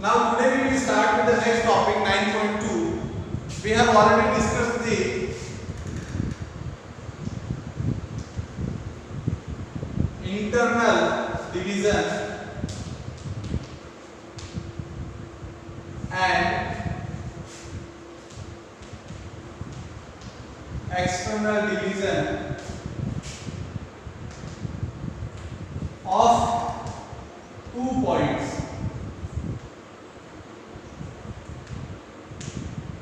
Now today we will start with the next topic 9.2. We have already discussed the internal division and external division of 2 points.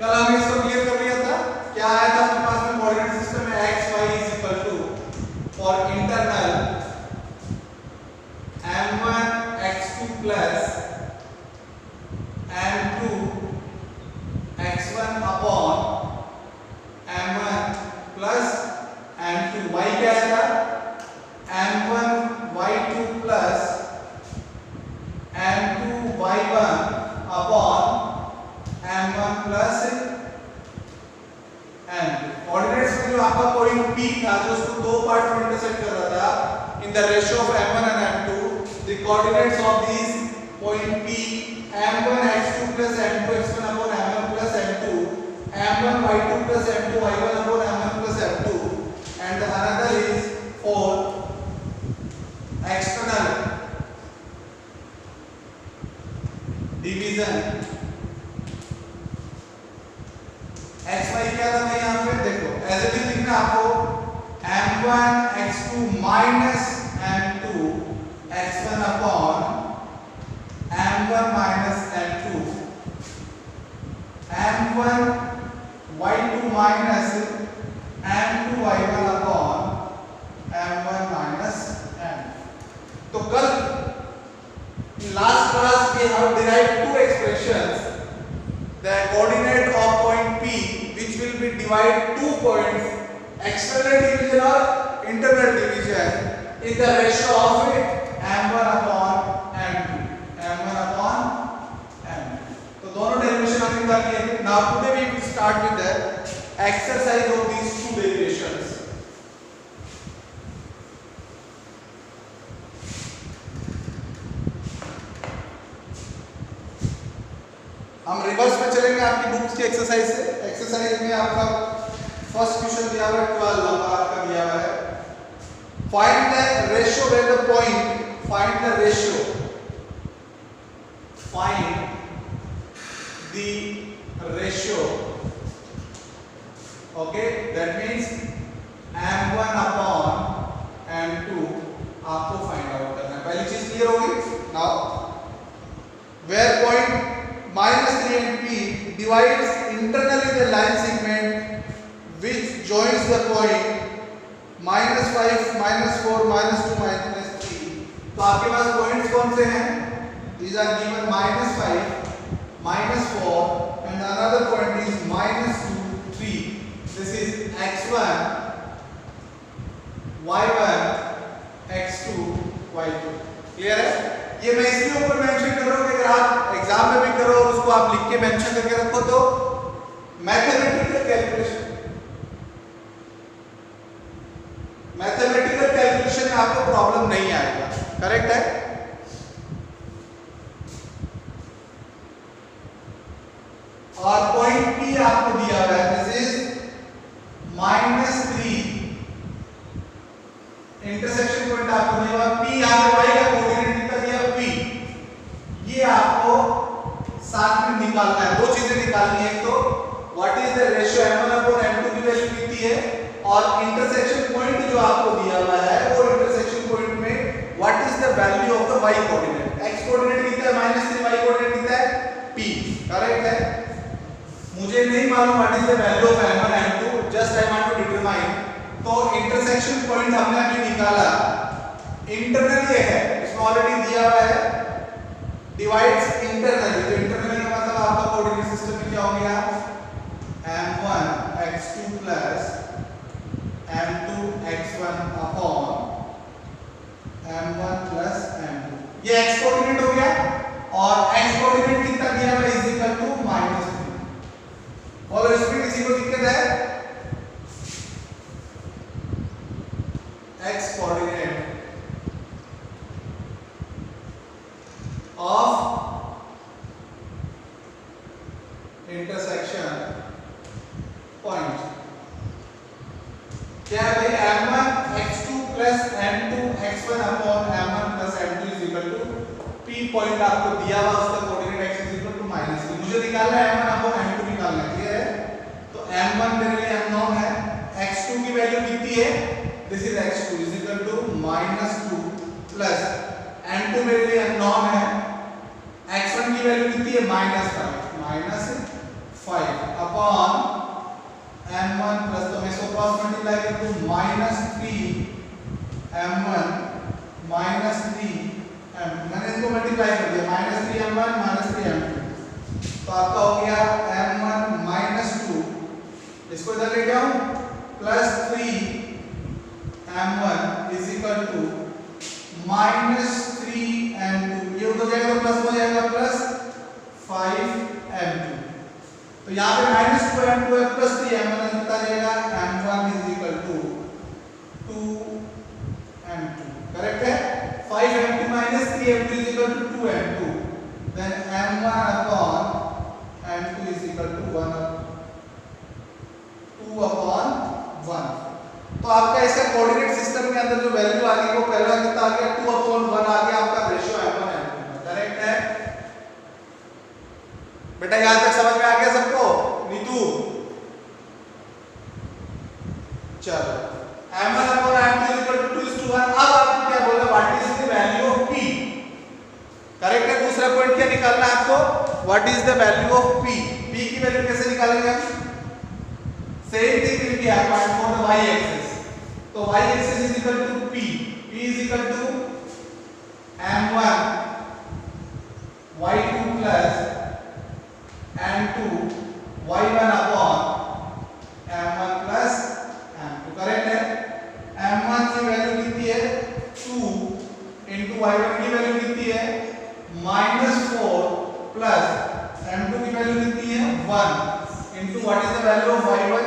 कल हमने इसको clear कर लिया था। क्या आया था अपने पास में कोऑर्डिनेट सिस्टम में x y is equal to for internal m1 x2 plus m2 x1 upon m1 plus m2 y क्या आया था m1 y2 plus m2 y1 upon m1 plus m2। Coordinates में जो आपका पॉइंट P था जो उसको दो पार्ट में इंटरसेक्ट कर रहा था in the ratio of m1 and m2, the coordinates of this point P m1 x2 plus m2 x1 upon m1 plus m2, m1 y2 plus m2 y1 upon m1 plus m2, and the another is for external division x y क्या था यहाँ पे देखो as it is लिखना आपको m1 x2 minus m2 x1 upon m1 minus m2, m1 y2 minus m2 y1 upon m1 minus m2। तो कल last class we have derived two expressions, the coordinate of point P which will be divide 2 points, external division or internal division, in the ratio of m1 upon m2, m1 upon m2। तो दोनों derivation हमने निकाल लिए थे। Now today we will start with the exercise of these two derivations। हम reverse में चलेंगे आपकी बुक्स की एक्सरसाइज से। एक्सरसाइज में आपका फर्स्ट क्वेश्चन दिया हुआ है 12 नंबर आपका दिया हुआ है, find the ratio where the point, find the ratio, find the ratio, okay, that means m1 upon m2 आपको फाइंड आउट करना है। पहली चीज क्लियर होगी। Now where point -3 and P divides internally the line segment which joins the point -5, -4, -2, -3। तो आपके पास points कौन से हैं? These are given -5, -4 and another point is -2, 3। This is x1, y1, x2, y2। Clear है? ये मैं इसलिए ऊपर मेंशन कर रहा हूं कि अगर आप एग्जाम में भी करो और उसको आप लिख के मेंशन करके रखो तो मैथमेटिकल कैलकुलेशन में आपको प्रॉब्लम नहीं आएगा। करेक्ट है? और पॉइंट P आपको दिया हुआ है, दिस इज -3, इंटरसेक्शन पॉइंट आपको दिया हुआ है P, यहां पे y का कोऑर्डिनेट ये आपको साथ में निकालना है। दो चीजें निकालनी है, एक तो what is the ratio m1 upon m2 की वैल्यू कितनी है, और इंटरसेक्शन पॉइंट जो आपको दिया हुआ है वो इंटरसेक्शन पॉइंट में what is the value of the y coordinate. x coordinate कितना है -3, y कोऑर्डिनेट कितना है p। करेक्ट है? मुझे नहीं मालूम what is the value of m1 m2, just I want to determine. तो इंटरसेक्शन पॉइंट हमने अभी निकाला, इंटरनल ये है, इसमें ऑलरेडी दिया हुआ है डिवाइड्स इंटरनली। तो इंटरनली का मतलब आपका कोऑर्डिनेट सिस्टम में क्या हो गया, m1 x2 plus m2 x1 upon m1 plus m2, ये x कोऑर्डिनेट हो गया। और x कोऑर्डिनेट कितना दिया हुआ है इज इक्वल टू -3। फॉलो इसमें किसी को दिक्कत है? x coordinate of intersection point क्या है भाई, m1 x2 plus m2 x1 upon m1 plus m2 is equal to p point आपको दिया हुआ, उसका coordinate x is equal to -2, मुझे निकालना है m1 upon m2 निकालना है, क्लियर है। तो m1 मेरे लिए अननोन है, x2 की वैल्यू कितनी है, this is x2 is equal to -2 plus m2 मेरे लिए अननोन है, x1 की वैल्यू कितनी है -5 अपॉन m1 प्लस, तो मैं इसको क्रॉस मल्टीप्लाई कर दूं, -3 m1 -3 m2, मैंने इसको मल्टीप्लाई कर दिया, -3 m1 -3 m2, तो आपका हो गया m1 -2, इसको इधर ले जाऊं, +3 m1 is equal to -3 m2, ये उधर जाएगा तो प्लस हो जाएगा, +5 m2, तो यहाँ पे -2 m2 है, +3 m1 कितना जाएगा, m1 is equal to 2 m2, correct है। 5 m2 -3 m2 is equal to 2 m2, then m1 upon m2 is equal to 2 upon 1, तो आपका इसका कोऑर्डिनेट सिस्टम के अंदर जो वैल्यू आ गई वो पहला कितना आ गया, 2 अपॉन 1 आ गया, आपका रेशियो m1 m2, करेक्ट है बेटा। यहां तक समझ में आ गया सबको, नीतू चलो, m1 upon m2 is equal to 2:1। अब आपको क्या बोला, what is the value of p, correct है। दूसरा पॉइंट क्या निकालना है आपको, what is the value of p, p की वैल्यू कैसे निकालेंगे हम, same thing will be happened for the y axis, तो y axis is equal to p is equal to m1 y2 plus m2 y1 upon m1 plus m2, correct है। m1 की value कितनी है 2 into y1 की value कितनी है -4 plus m2 की value कितनी है 1 into what is the value of y1,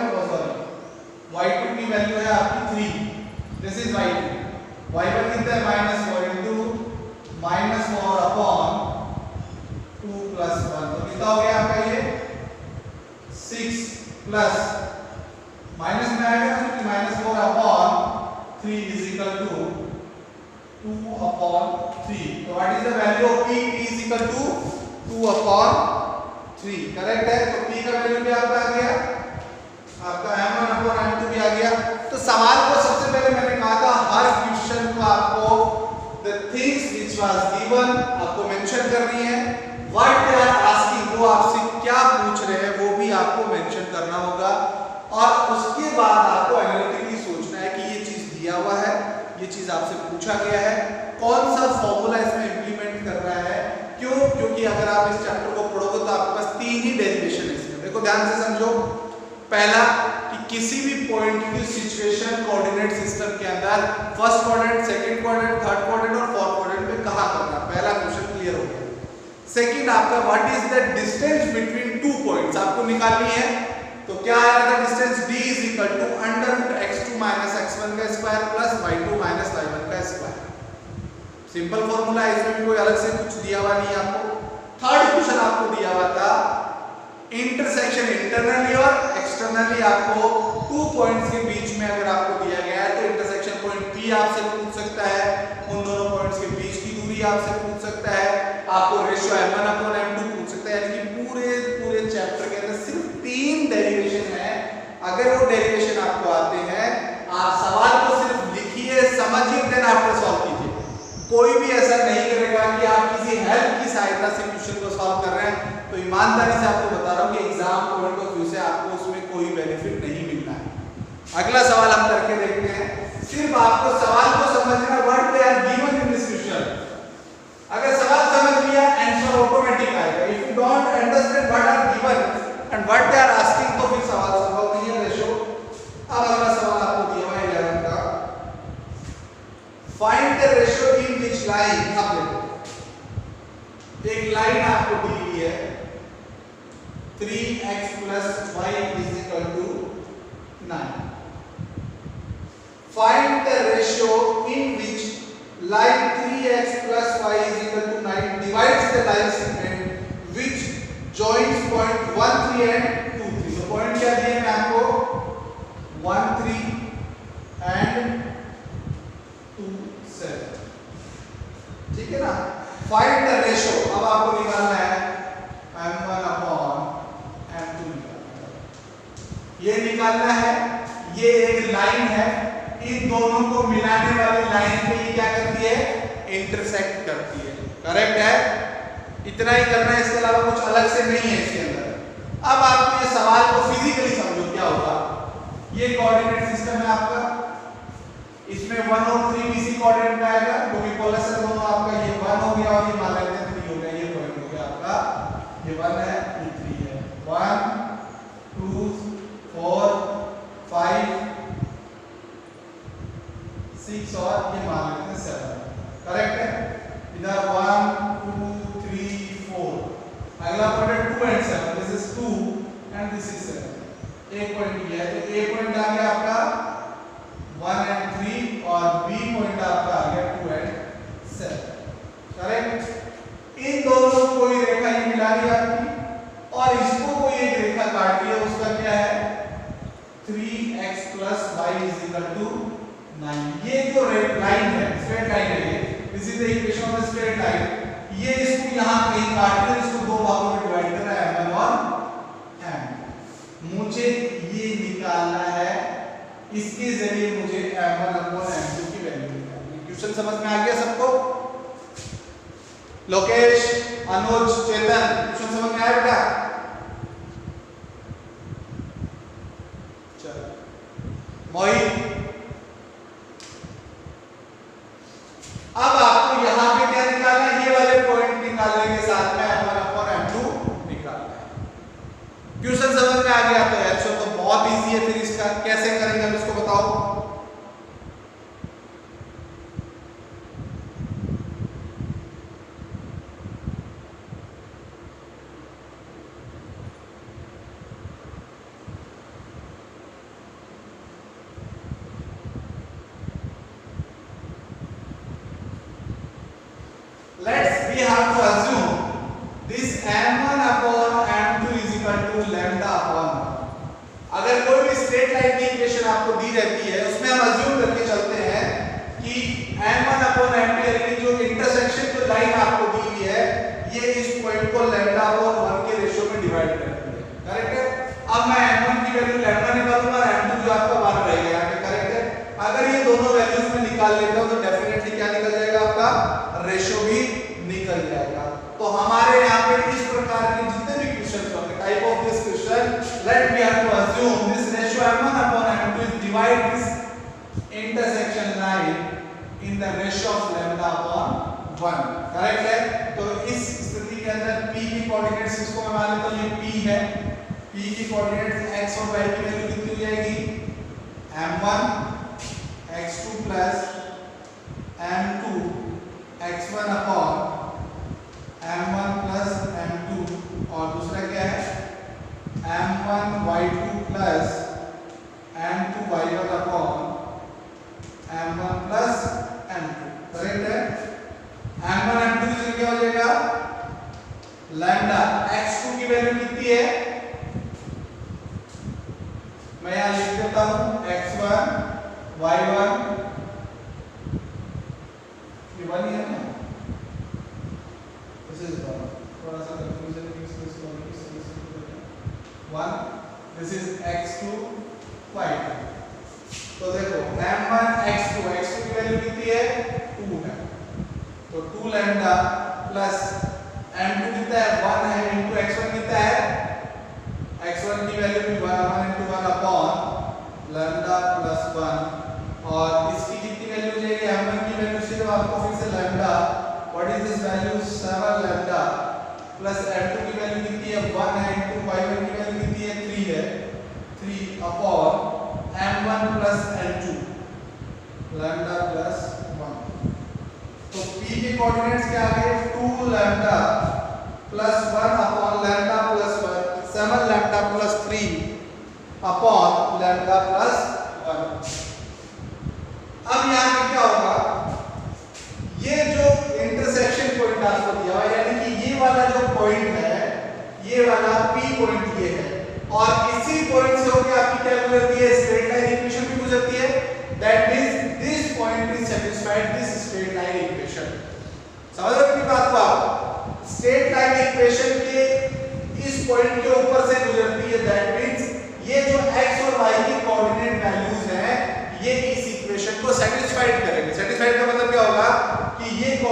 y2 की वैल्यू है आपकी 3, दिस इज y2, y1 कितना है -4 इनटू -4 अपॉन 2 प्लस 1, तो कितना हो गया आपका ये 6 प्लस माइनस में आएगा तो -4 upon 3 is equal to 2 upon 3, तो what is the value of p, p is equal to 2 upon 3, correct है। तो p का वैल्यू क्या आ गया आपका m1 अपॉन m2 भी आ गया। तो सवाल को सबसे पहले मैंने कहा था हर क्वेश्चन को आपको the things which was given आपको मेंशन करनी है, व्हाट दे आर आस्किंग, वो आपसे क्या पूछ रहे हैं वो भी आपको मेंशन करना होगा, और उसके बाद आपको एनालिटिकली सोचना है कि ये चीज दिया हुआ है, ये चीज आपसे पूछा गया है, कौन सा फॉर्मूला इसमें इंप्लीमेंट कर रहा है, क्यों, क्योंकि अगर आप इस चैप्टर को पढ़ोगे तो आपके पास 3 ही डेरिवेशन है इसमें। देखो ध्यान से समझो, पहला कि किसी भी पॉइंट की सिचुएशन कोऑर्डिनेट सिस्टम के अंदर first quadrant, second quadrant, third quadrant और फोर्थ क्वाड्रेंट में कहां करना, पहला क्वेश्चन क्लियर हो गया। सेकंड आपका what is the distance between 2 points आपको निकालनी है, तो क्या आएगा था distance d is equal to √x2 - x1 का स्क्वायर प्लस y2 - y1 का स्क्वायर, सिंपल फार्मूला है, इसमें भी कोई अलग से कुछ दिया हुआ नहीं है आपको। थर्ड क्वेश्चन आपको दिया हुआ था इंटरसेक्शन इंटरनली और एक्सटर्नली, आपको 2 पॉइंट्स के बीच में अगर आपको दिया गया है तो इंटरसेक्शन पॉइंट P आपसे पूछ सकता है, उन दोनों पॉइंट्स के बीच की दूरी आपसे पूछ सकता है, आपको रेशियो m1 अपॉन m2 पूछ सकता है, यानी कि पूरे चैप्टर के अंदर सिर्फ 3 डेरिवेशन है। अगर वो डेरिवेशन आपको आते हैं, आप सवाल को सिर्फ लिखिए, समझिए, देन आफ्टर सॉल्व कीजिए। कोई भी ऐसा नहीं करेगा कि आप किसी हेल्प की सहायता से क्वेश्चन को सॉल्व कर रहे हैं, तो ईमानदारी से आपको बता रहा हूं कि एग्जाम पॉइंट ऑफ व्यू से आपको उसमें कोई बेनिफिट नहीं मिलना है। अगला सवाल हम करके देखते हैं, सिर्फ आपको सवाल को समझना, what they are given in this question. अगर सवाल समझ लिया आंसर ऑटोमेटिक आएगा, if you don't understand what are given and what they are asking, तो फिर सवाल संभव नहीं है रेशो। अब अगला सवाल आपको दिया हुआ है 11 का, find the ratio in which line, अब देखो एक लाइन आपको दी हुई है 3x + y = 9, find the ratio in which line 3x + y = 9 divides the line segment which joins point 1, 3 ठीक है ना। फाइंड द रेशो, अब आपको निकालना है m1 अपॉन m2 निकालना है। ये निकालना है, ये एक लाइन है, इन दोनों को मिलाने वाली लाइन पे ये क्या करती है, इंटरसेक्ट करती है। करेक्ट है, इतना ही करना है, इसके अलावा कुछ अलग से नहीं है इसके अंदर। अब आप ये सवाल को फिजिकली समझो क्या होगा। ये कोऑर्डिनेट सिस्टम है आपका, इसमें 1 और 3 BC कोऑर्डिनेट में आएगा, क्योंकि पोलर दोनों आपका ये 1 हो गया और ये मान लेते हैं 3 हो गया, ये पॉइंट हो गया आपका, ये 1 है ये 3 है। 1 2 4 5 6 और ये मान लेते हैं 7। करेक्ट है, इधर 1 2 3 4, अगला पॉइंट है 2 and 7, this is 2 and this is 7। एक पॉइंट ये है, तो ए पॉइंट आ गया आपका 1 एंड 3 और बी पॉइंट आपका आ गया 2 एंड 7। करेक्ट, इन दोनों को कोई रेखा ये मिला दी आपकी और इसको कोई एक रेखा काट दी है, उसका क्या है 3x + y = 9। ये जो लाइन है, स्ट्रेट लाइन है, ये this is the equation of the straight line. ये इसको यहां कहीं काट कर इसको दो भागों में डिवाइड करना है, m1 और m। मुझे ये निकालना है, इसके जरिए मुझे m1 अपॉन m2 की वैल्यू निकालनी है। क्वेश्चन समझ में आ गया सबको? लोकेश, अनुज, चेतन, क्वेश्चन समझ में आया बेटा? चलो मोहित, अब आपको यहां पे क्या निकालना है, ये वाले पॉइंट निकालने के साथ में m1 अपॉन m2 निकालना है। क्वेश्चन समझ में आ गया तो आंसर तो बहुत इजी है, फिर इसका कैसे करेंगे हम इसको बताओ। We have to assume this m1 upon m2 is equal to lambda upon 1। अगर कोई भी स्ट्रेट लाइन की इक्वेशन आपको दी रहती है, उसमें हम अज्यूम करके चलते हैं कि m1 upon m2 यानी जो इंटरसेक्शन जो लाइन आपको दी हुई है, ये इस पॉइंट को lambda upon 1 के रेशियो में डिवाइड करती है। करेक्ट है, अब मैं m1 की वैल्यू lambda निकालूंगा और m2 जो आपका 1 रहेगा यहाँ पे। करेक्ट है, अगर ये दोनों वैल्यूज में निकाल लेता हूं तो डेफिनेटली क्या निकल जाएगा, आपका रेशियो भी निकल जाएगा। तो हमारे यहाँ पे इस प्रकार के जितने भी क्वेश्चन होंगे, type of this question, let we have to assume this ratio m1 upon m2 is divide this intersection line in the ratio of lambda upon 1। Correct है, तो इस स्थिति के अंदर p की कोऑर्डिनेट्स इसको मैं मान लेता हूं, ये p है, p की कोऑर्डिनेट्स x और y की वैल्यू कितनी हो जाएगी, m1 x2 plus m2 x1 upon m1 plus m2, और दूसरा क्या है m1 y2 plus m2 y1 upon m1 plus m2। Correct है, m1 m2 से क्या हो जाएगा, लैम्डा x2 की वैल्यू कितनी है, मैं यहां लिख देता हूं x1 y1, ये 1 ही है ना, थोड़ा सा कंफ्यूजन है इसको 1, दिस इज x2 y2। तो देखो m1 x2 की वैल्यू कितनी है 2 है, तो 2 लैम्डा प्लस m2 कितना है 1 है, इनटू x1 कितना है, x1 की वैल्यू भी 1 into 1 अपॉन लैम्डा प्लस 1, और इसकी कितनी वैल्यू हो जाएगी, m1 की वैल्यू सिर्फ आपको फिर से lambda, what is this value 7 lambda, plus m2 की वैल्यू कितनी है 1 है, इनटू y1 की वैल्यू कितनी है 3 है, 3 upon m1 plus m2 lambda plus 1। तो p के कोऑर्डिनेट्स क्या आ गए 2 lambda plus 1 upon lambda plus 1, 7 lambda plus 3 upon lambda plus 1। अब यहाँ पे क्या होगा, ये जो इंटरसेक्शन पॉइंट आपको दिया हुआ, यानी कि ये वाला जो पॉइंट है, ये वाला P पॉइंट ये है, और इसी पॉइंट से होकर आपकी क्या गुजरती है, स्ट्रेट लाइन इक्वेशन भी गुजरती है, that means this point is satisfied this straight line equation.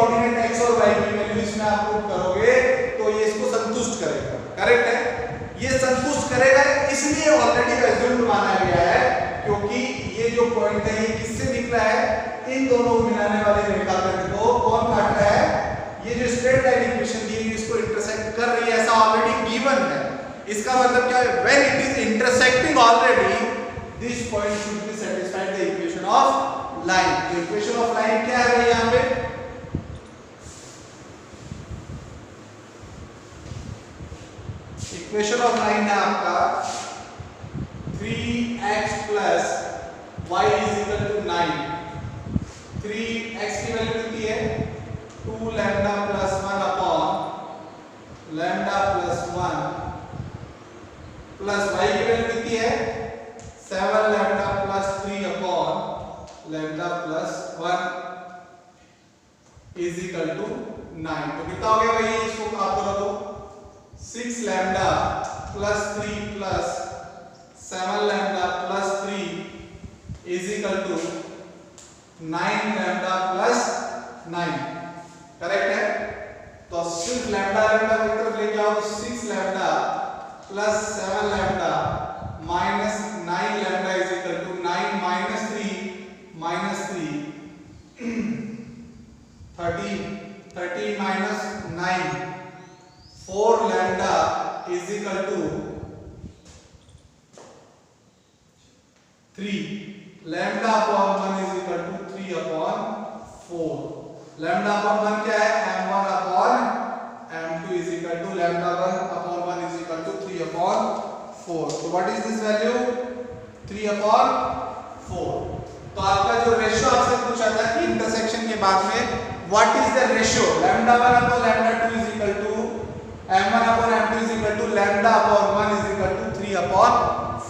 Coordinate x और y की वैल्यू इसमें आप पुट करोगे तो ये इसको संतुष्ट करेगा। करेक्ट है, ये संतुष्ट करेगा इसलिए ऑलरेडी अज्यूम्ड माना गया है क्योंकि ये जो पॉइंट है ये किससे निकला है, इन दोनों को मिलाने वाले रेखाखंड को कौन काट रहा है, ये जो स्ट्रेट लाइन इक्वेशन दी है इसको इंटरसेक्ट कर रही है, ऐसा ऑलरेडी गिवन है। इसका मतलब क्या है, when it is intersecting already this point should be satisfied the equation of line. तो इक्वेशन ऑफ लाइन क्या है यहां पे, इक्वेशन ऑफ लाइन है आपका 3x plus y is equal to 9। 3x की वैल्यू कितनी है 2 lambda plus 1 upon lambda plus 1 plus y की वैल्यू कितनी है 7 lambda plus 3 upon lambda plus 1 is equal to 9। तो कितना हो गया भाई, इसको आप करो तो 6 lambda plus 3 plus 7 lambda plus 3 is equal to 9 lambda plus 9। Correct है, तो सिर्फ लैम्डा लैम्डा को एक तरफ लेके आओ तो 6 lambda plus 7 lambda minus 9 lambda is equal to 9 minus 3 13 minus 9 4 lambda is equal to 3 lambda upon 1 is equal to 3 upon 4। Lambda upon 1 क्या है m1 upon m2 is equal to lambda 1 upon 1 is equal to 3 upon 4। तो what is this value 3 upon 4। तो आपका जो ratio आपसे पूछा था कि इंटरसेक्शन के बाद में what is the ratio, lambda 1 upon lambda 2 is equal to m1 upon m2 is equal to lambda upon 1 is equal to 3 upon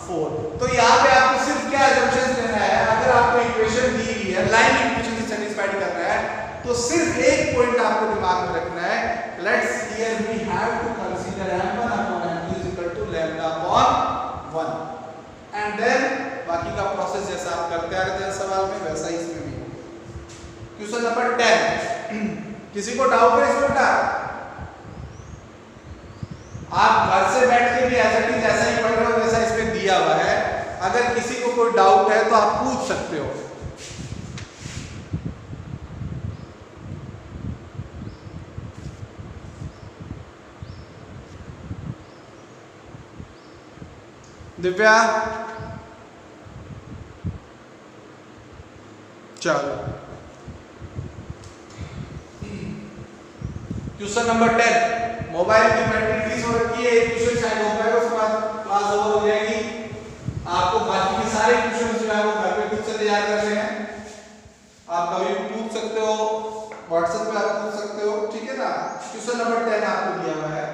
4। तो यहाँ पे आपको सिर्फ क्या assumptions लेना है, अगर आपको इक्वेशन दी गई है लाइन इक्वेशन से सेटिस्फाइड करना है तो सिर्फ एक पॉइंट आपको दिमाग में रखना है, let's here we have to consider m1 upon m2 is equal to lambda upon 1 and then बाकी का प्रोसेस जैसा आप करते आ रहे थे सवाल में वैसा ही इसमें भी होगा। क्वेश्चन नंबर 10 किसी को डाउट है इसमें बेटा, आप घर से बैठ के भी एज इट इज ऐसा ही पढ़ रहे हो जैसा इसमें दिया हुआ है, अगर किसी को कोई डाउट है तो आप पूछ सकते हो। दिव्या चलो क्वेश्चन नंबर 10, मोबाइल की बैटरी फ्रीज हो रखी है, एक क्वेश्चन शायद हो पाएगा उसके बाद क्लास ओवर हो जाएगी। आपको बाकी के सारे क्वेश्चन जो है वो घर पे खुद से तैयार करने हैं, आप कभी भी पूछ सकते हो, व्हाट्सएप पे आप पूछ सकते हो, ठीक है ना। क्वेश्चन नंबर 10 आपको दिया हुआ है,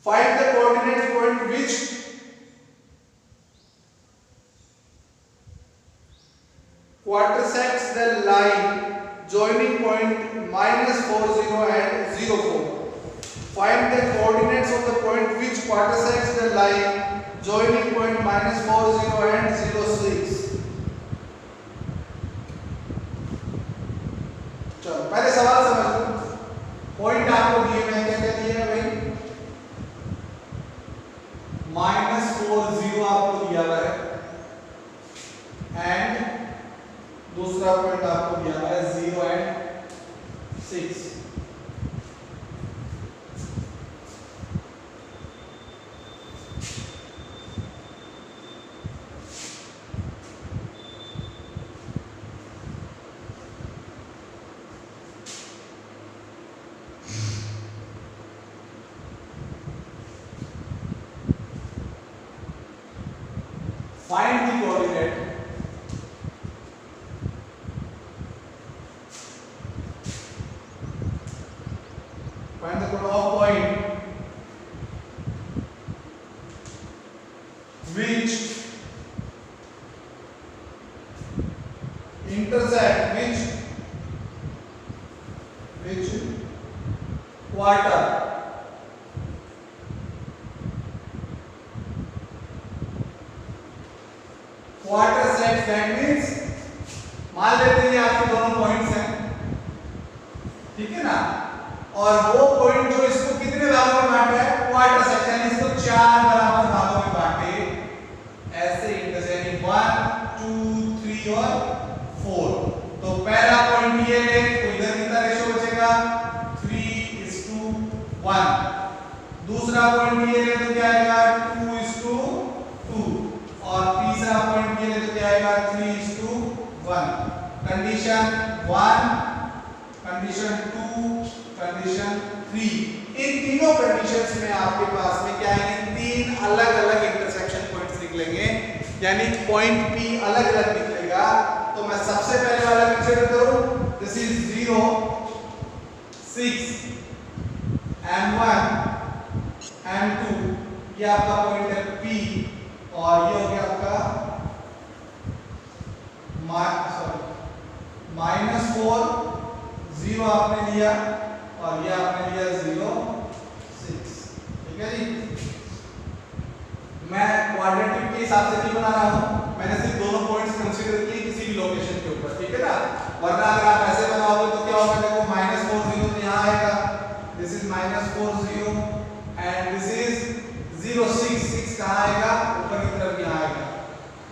find the coordinate point which quadrisects the line joining point -40 and 04. Find the coordinates of the point which quadrisects the line joining point -40 and 06. चलो पहले सवाल समझ लो, पॉइंट आपको दिए हैं, क्या क्या दिए हैं भाई, -40 आपको दिया हुआ है एंड दूसरा पॉइंट आपको दिया हुआ है 0 and 6। Find the coordinate of point which intersect which quarter set, that means मान लेते हैं आपके दोनों पॉइंट्स हैं ठीक है ना। और वो पॉइंट जो इसको कितने भागों में बांटा है, क्वार्टर सेक्शन, इसको 4 बराबर भागों में बांटे ऐसे इंटरसेक्शन 1 2 3 और 4। तो पहला पॉइंट ये ले, तो इधर कितना रेशियो बचेगा 3:1। दूसरा पॉइंट ये ले तो क्या आएगा 2:2 और तीसरा पॉइंट ये ले तो क्या आएगा 3:1। Condition 1, condition 2, condition 3। इन तीनों कंडीशंस में आपके पास में क्या है, तीन अलग अलग इंटरसेक्शन पॉइंट्स निकलेंगे, यानी पॉइंट P अलग अलग निकलेगा। तो मैं सबसे पहले वाला कंसीडर करूं, दिस इज 0 6 M1 M2, ये आपका पॉइंट है P, और ये हो गया आपका -4 0 आपने लिया, और ये आपने लिया 0 6। ठीक है जी। मैं क्वाड्रेटिक के हिसाब से नहीं बना रहा हूं, मैंने सिर्फ दोनों पॉइंट्स कंसीडर किए किसी भी लोकेशन के ऊपर, ठीक है ना। वरना अगर आप ऐसे बनाओगे तो क्या होगा, देखो -4 0 तो यहां आएगा, this is -4 0 and this is 0 6 6 कहां आएगा, ऊपर की तरफ यहां आएगा।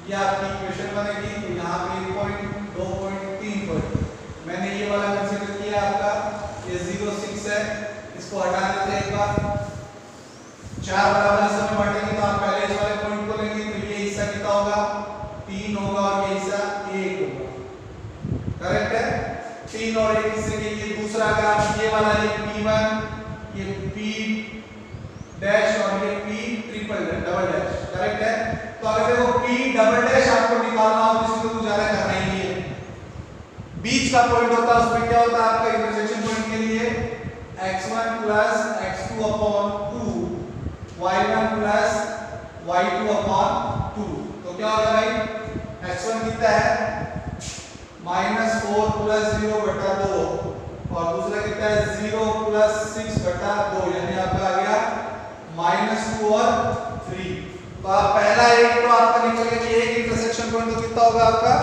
ये आपकी इक्वेशन बनेगी। तो यहां पे 1 पॉइंट 2 पॉइंट 3 पॉइंट मैंने ये वाला कंसीडर किया आपका, ये 0 6 है, इसको हटा देते हैं एक बार। 4 बराबर हिस्सों में बांटेंगे तो आप पहले इस वाले पॉइंट को लेंगे, तो ये हिस्सा कितना होगा 3 होगा और ये हिस्सा 1 होगा, करेक्ट है। 3 और 1 हिस्से के लिए दूसरा अगर आप ये वाला ये P1, ये P डैश और ये P triple double dash, correct है। तो अगर देखो P डबल डैश आपको निकालना हो तो इसको तो ज्यादा करना ही नहीं है, बीच का पॉइंट होता है, उसमें क्या होता है आपका इंटरसेक्शन पॉइंट के लिए x1 plus x2 upon 2 y1 plus y2 upon 2। तो क्या होगा भाई, x1 कितना है -4 plus 0 बटा 2 और दूसरा कितना है 0 plus 6 बटा 2, यानी आपका आ गया -2 और 3। तो आप पहला एक तो आपका निकल गया कि एक इंटरसेक्शन पॉइंट तो कितना होगा आपका,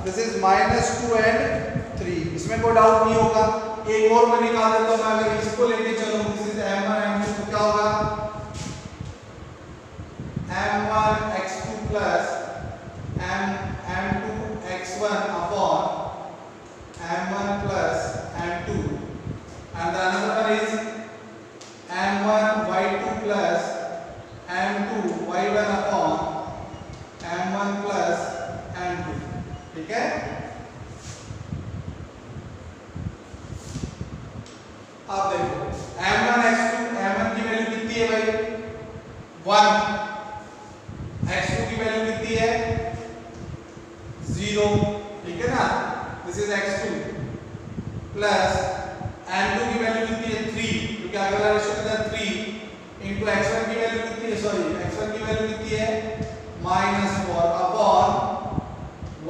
दिस इज -2 एंड 3, इसमें कोई डाउट नहीं होगा। एक और मैं निकाल देता हूं, मैं अगर इसको लेके चलूं, दिस इज M1 M2, तो क्या होगा M1 x2 plus M2 x1 upon M1 plus M2, and the another one is M1 y2 plus M2 y1 upon M1 plus M2। ठीक है। अब देखो M1 x2, M1 की वैल्यू कितनी है भाई 1, x2 की वैल्यू कितनी है 0, ठीक है ना, this is x2 plus M2 की वैल्यू कितनी है 3, क्योंकि आगे वाला रेशियो कितना है 3 इनटू x1 की वैल्यू कितनी है, सॉरी x1 की वैल्यू कितनी है -4 अपॉन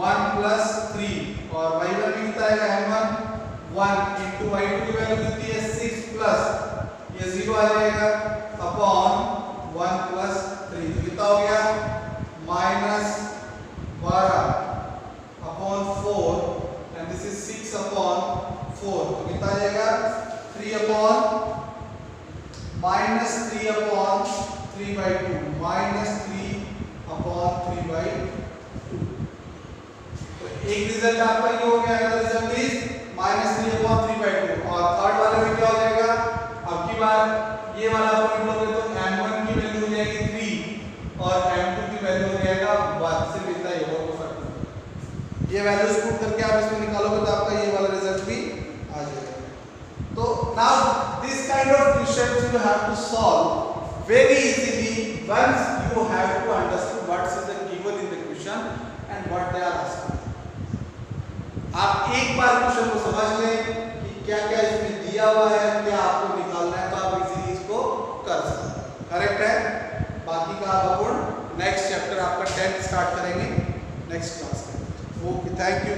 1 प्लस 3 और y1 भी कितना आएगा M1 1 इनटू y2 की वैल्यू कितनी है 6 प्लस ये 0 आ जाएगा अपॉन 1 प्लस 3, तो कितना हो गया -12 upon 4 and this is 6 upon 4, तो कितना आ जाएगा 3 अपॉन -3 अपॉन 3/2 -3 अपॉन 3/2। तो एक रिजल्ट आपका ये हो गया, अगला रिजल्ट इज -3 अपॉन 3/2। और थर्ड वाले में क्या हो जाएगा, अब की बार ये वाला पॉइंट लोगे तो M1 की वैल्यू हो जाएगी 3 और M2 की वैल्यू हो जाएगा 1, सिर्फ इतना ही होगा, कोई फर्क नहीं। ये वैल्यूज पुट करके आप इसमें निकालोगे तो आपका ये वाला रिजल्ट भी आ जाएगा। तो now this kind of questions you have to solve very easily once you have to understand what is the given in the question and what they are asking। आप एक बार क्वेश्चन को समझ लें कि क्या क्या इसमें दिया हुआ है, क्या आपको निकालना है, तो आप इजीली इसको कर सकते हैं, करेक्ट है। बाकी का आप अपन नेक्स्ट चैप्टर आपका 10th स्टार्ट करेंगे नेक्स्ट क्लास में। Okay, thank you.